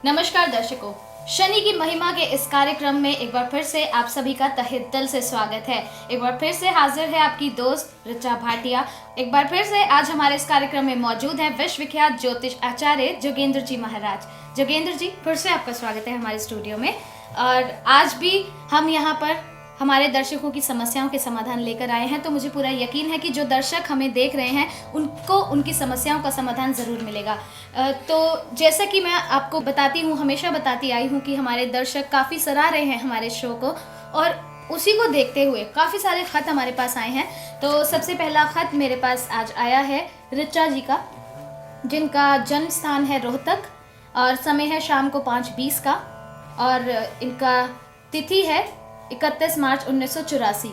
नमस्कार दर्शकों, शनि की महिमा के इस कार्यक्रम में एक बार फिर से आप सभी का तहे दिल से स्वागत है। एक बार फिर से हाजिर है आपकी दोस्त ऋचा भाटिया। एक बार फिर से आज हमारे इस कार्यक्रम में मौजूद है विश्वविख्यात ज्योतिष आचार्य जोगेंद्र जी महाराज। जोगेंद्र जी, फिर से आपका स्वागत है हमारे स्टूडियो में। और आज भी हम यहाँ पर हमारे दर्शकों की समस्याओं के समाधान लेकर आए हैं, तो मुझे पूरा यकीन है कि जो दर्शक हमें देख रहे हैं उनको उनकी समस्याओं का समाधान ज़रूर मिलेगा। तो जैसा कि मैं आपको बताती हूँ, हमेशा बताती आई हूँ कि हमारे दर्शक काफ़ी सराह रहे हैं हमारे शो को, और उसी को देखते हुए काफ़ी सारे ख़त हमारे पास आए हैं। तो सबसे पहला ख़त मेरे पास आज आया है ऋचा जी का, जिनका जन्म स्थान है रोहतक और समय है शाम को 5:20 का, और इनका तिथि है 31 मार्च 1984।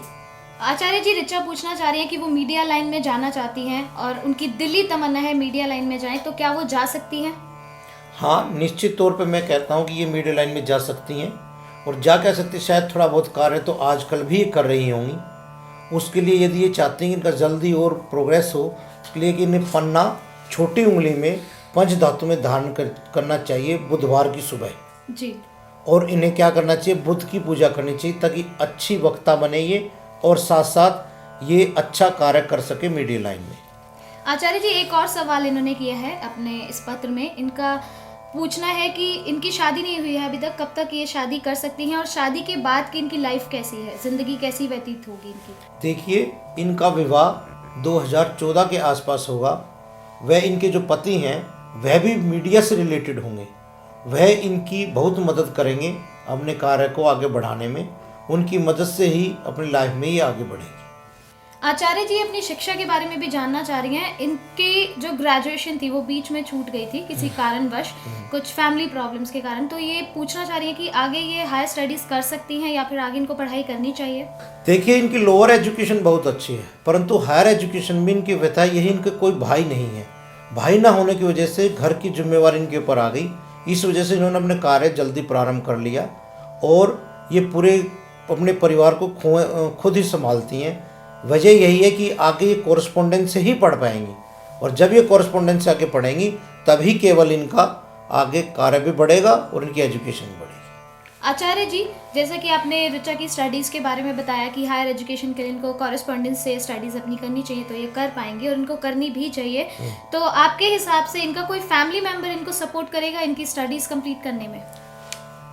आचार्य जी, ऋचा पूछना चाह रही हैं कि वो मीडिया लाइन में जाना चाहती हैं और उनकी दिली तमन्ना है मीडिया लाइन में जाएं, तो क्या वो जा सकती हैं? हाँ, निश्चित तौर पे मैं कहता हूँ कि ये मीडिया लाइन में जा सकती हैं, और जा कह सकती, शायद थोड़ा बहुत कार्य तो आजकल भी ये कर रही होंगी। उसके लिए यदि ये चाहती हैं कि इनका जल्दी और प्रोग्रेस हो, उसके लिए कि इन्हें पन्ना छोटी उंगली में पंच धातु में धारण करना चाहिए बुधवार की सुबह जी। और इन्हें क्या करना चाहिए, बुध की पूजा करनी चाहिए ताकि अच्छी वक्ता बने ये, और साथ साथ ये अच्छा कार्य कर सके मीडिया लाइन में। आचार्य जी, एक और सवाल इन्होंने किया है अपने इस पत्र में। इनका पूछना है कि इनकी शादी नहीं हुई है अभी तक, कब तक ये शादी कर सकती हैं और शादी के बाद की इनकी लाइफ कैसी है, जिंदगी कैसी व्यतीत होगी इनकी? देखिए, इनका विवाह 2014 के आसपास होगा। वह इनके जो पति हैं वह भी मीडिया से रिलेटेड होंगे, वह इनकी बहुत मदद करेंगे अपने कार्य को आगे बढ़ाने में। उनकी मदद से ही अपनी लाइफ में ये आगे बढ़ेगी। आचार्य जी अपनी शिक्षा के बारे में भी जानना चाह रही हैं। इनकी जो ग्रेजुएशन थी वो बीच में छूट गई थी किसी कारणवश, कुछ फैमिली प्रॉब्लम्स के कारण। तो ये पूछना चाह रही है कि आगे ये हायर स्टडीज कर सकती हैं या फिर आगे इनको पढ़ाई करनी चाहिए? देखिए, इनकी लोअर एजुकेशन बहुत अच्छी है, परंतु हायर एजुकेशन में इनकी व्यथा यही, इनके कोई भाई नहीं है। भाई ना होने की वजह से घर की जिम्मेवारी इनके ऊपर आ गई। इस वजह से इन्होंने अपने कार्य जल्दी प्रारंभ कर लिया और ये पूरे अपने परिवार को खुद ही संभालती हैं। वजह यही है कि आगे ये कॉरेस्पॉन्डेंस से ही पढ़ पाएंगी, और जब ये कॉरेस्पॉन्डेंस से आगे पढ़ेंगी तभी केवल इनका आगे कार्य भी बढ़ेगा और इनकी एजुकेशन भी बढ़ेगी। आचार्य जी, जैसे कि आपने ऋचा की स्टडीज़ के बारे में बताया कि हायर एजुकेशन के लिए इनको कॉरेस्पॉन्डेंस से स्टडीज़ अपनी करनी चाहिए, तो ये कर पाएंगे और इनको करनी भी चाहिए। तो आपके हिसाब से इनका कोई फैमिली मेम्बर इनको सपोर्ट करेगा इनकी स्टडीज़ कंप्लीट करने में?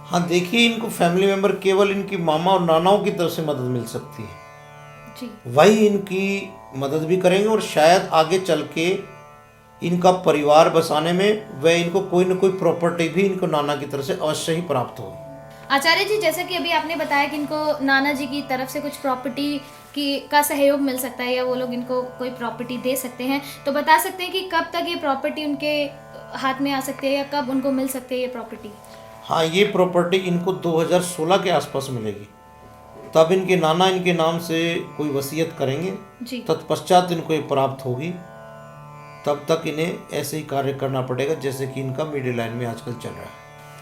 हाँ, देखिए, इनको फैमिली मेम्बर केवल इनकी मामा और नानाओं की तरफ से मदद मिल सकती है जी। वही इनकी मदद भी करेंगे, और शायद आगे चल के इनका परिवार बसाने में वह इनको कोई न कोई प्रॉपर्टी भी इनको नाना की तरफ से अवश्य ही प्राप्त होगी। आचार्य जी, जैसे कि अभी आपने बताया कि इनको नाना जी की तरफ से कुछ प्रॉपर्टी का सहयोग मिल सकता है या वो लोग इनको कोई प्रॉपर्टी दे सकते हैं, तो बता सकते हैं कि कब तक ये प्रॉपर्टी उनके हाथ में आ सकती है या कब उनको मिल सकती है ये प्रॉपर्टी? हाँ, ये प्रॉपर्टी इनको 2016 के आसपास मिलेगी। तब इनके नाना इनके नाम से कोई वसीयत करेंगे, तत्पश्चात इनको ये प्राप्त होगी। तब तक इन्हें ऐसे ही कार्य करना पड़ेगा जैसे कि इनका मीडिया लाइन में आजकल चल रहा है।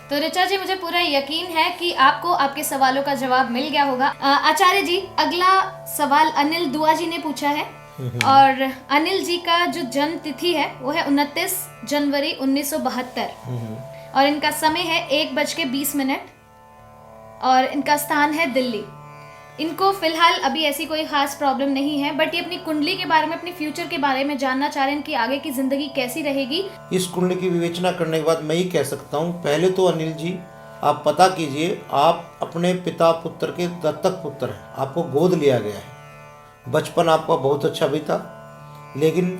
तो ऋचा जी, मुझे पूरा यकीन है कि आपको आपके सवालों का जवाब मिल गया होगा। आचार्य जी, अगला सवाल अनिल दुआ जी ने पूछा है, और अनिल जी का जो जन्म तिथि है वो है 29 जनवरी 1972, और इनका समय है 1:20 और इनका स्थान है दिल्ली। इनको फिलहाल अभी ऐसी कोई खास प्रॉब्लम नहीं है, बट ये अपनी कुंडली के बारे में, अपनी फ्यूचर के बारे में जानना चाह रहे हैं कि आगे की जिंदगी कैसी रहेगी। इस कुंडली की विवेचना करने के बाद मैं ही कह सकता हूँ, पहले तो अनिल जी आप पता कीजिए, आप अपने पिता पुत्र के दत्तक पुत्र हैं, आपको गोद लिया गया है। बचपन आपका बहुत अच्छा बीता, लेकिन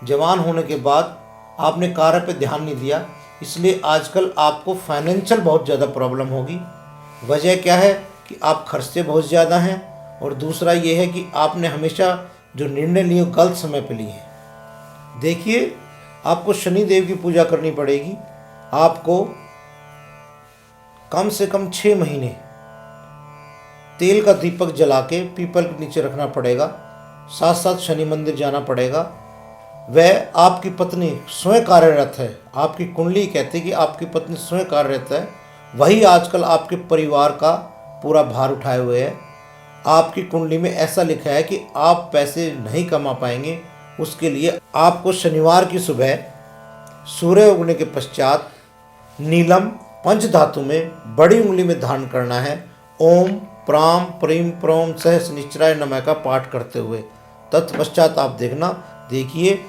जवान होने के बाद आपने कार्य पे ध्यान नहीं दिया, इसलिए आजकल आपको फाइनेंशियल बहुत ज़्यादा प्रॉब्लम होगी। वजह क्या है कि आप खर्चे बहुत ज़्यादा हैं, और दूसरा ये है कि आपने हमेशा जो निर्णय लिए गलत समय पे लिए हैं। देखिए, आपको शनि देव की पूजा करनी पड़ेगी। आपको कम से कम 6 महीने तेल का दीपक जला के पीपल के नीचे रखना पड़ेगा, साथ साथ शनि मंदिर जाना पड़ेगा। वह आपकी पत्नी स्वयं कार्यरत है, आपकी कुंडली कहती है कि आपकी पत्नी स्वयं कार्यरत है, वही आजकल आपके परिवार का पूरा भार उठाए हुए है। आपकी कुंडली में ऐसा लिखा है कि आप पैसे नहीं कमा पाएंगे, उसके लिए आपको शनिवार की सुबह सूर्य उगने के पश्चात नीलम पंच धातु में बड़ी उंगली में धारण करना है। ओम प्राम प्रीम प्रोम सह शनिश्चराय नमः का पाठ करते हुए। तत्पश्चात आप देखिए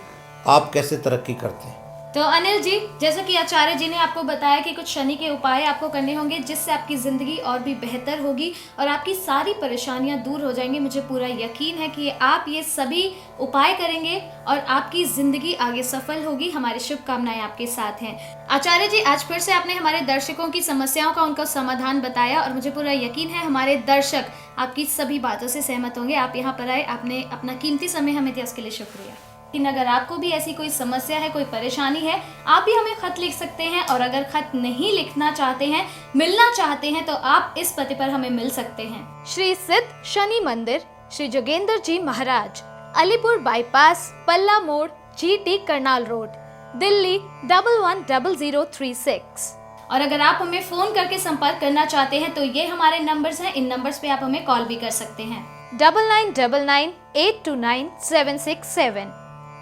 आप कैसे तरक्की करते हैं। तो अनिल जी, जैसा कि आचार्य जी ने आपको बताया कि कुछ शनि के उपाय आपको करने होंगे जिससे आपकी ज़िंदगी और भी बेहतर होगी और आपकी सारी परेशानियां दूर हो जाएंगी। मुझे पूरा यकीन है कि आप ये सभी उपाय करेंगे और आपकी ज़िंदगी आगे सफल होगी। हमारी शुभकामनाएं आपके साथ हैं। आचार्य जी, आज फिर से आपने हमारे दर्शकों की समस्याओं का उनका समाधान बताया और मुझे पूरा यकीन है हमारे दर्शक आपकी सभी बातों से सहमत होंगे। आप यहाँ पर आए, आपने अपना कीमती समय हमें दिया, उसके लिए शुक्रिया। लेकिन अगर आपको भी ऐसी कोई समस्या है, कोई परेशानी है, आप भी हमें खत लिख सकते हैं और अगर खत नहीं लिखना चाहते हैं, मिलना चाहते हैं, तो आप इस पते पर हमें मिल सकते हैं। श्री सिद्ध शनि मंदिर, श्री जोगेंद्र जी महाराज, अलीपुर बाईपास, पल्ला मोड़, GT करनाल रोड, दिल्ली 110036। और अगर आप हमें फोन करके संपर्क करना चाहते हैं तो ये हमारे नंबर्स हैं। इन नंबर्स पे आप हमें कॉल भी कर सकते हैं। 9999829767,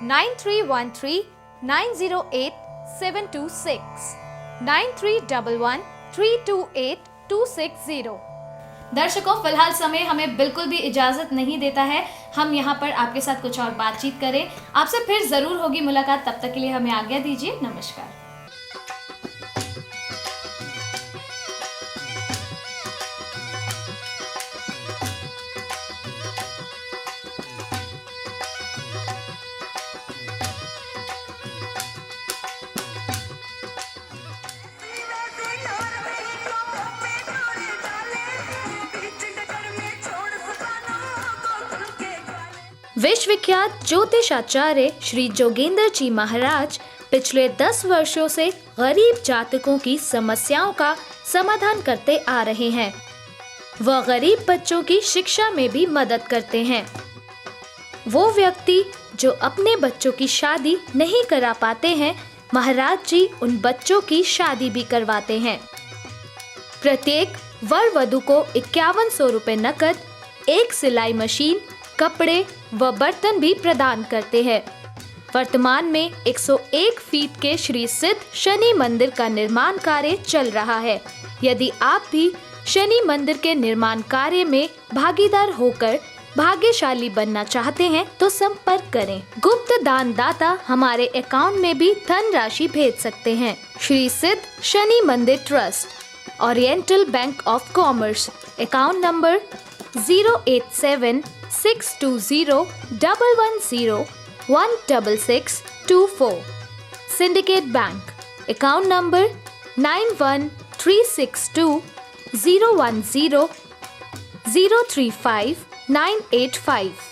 9313908726, 9311328260। दर्शकों, फिलहाल समय हमें बिल्कुल भी इजाजत नहीं देता है। हम यहाँ पर आपके साथ कुछ और बातचीत करें। आपसे फिर जरूर होगी मुलाकात। तब तक के लिए हमें आज्ञा दीजिए। नमस्कार। विश्वविख्यात ज्योतिषाचार्य श्री जोगेंद्र जी महाराज पिछले 10 वर्षों से गरीब जातकों की समस्याओं का समाधान करते आ रहे हैं। वह गरीब बच्चों की शिक्षा में भी मदद करते हैं। वो व्यक्ति जो अपने बच्चों की शादी नहीं करा पाते हैं, महाराज जी उन बच्चों की शादी भी करवाते हैं। प्रत्येक वर वधू को 5100 रुपए नकद, एक सिलाई मशीन, कपड़े व बर्तन भी प्रदान करते हैं। वर्तमान में 101 फीट के श्री सिद्ध शनि मंदिर का निर्माण कार्य चल रहा है। यदि आप भी शनि मंदिर के निर्माण कार्य में भागीदार होकर भाग्यशाली बनना चाहते हैं तो संपर्क करें। गुप्त दान दाता हमारे अकाउंट में भी धन राशि भेज सकते हैं। श्री सिद्ध शनि मंदिर trust, oriental bank of commerce, account number 0876201016624। Syndicate bank, account number 91362010035985।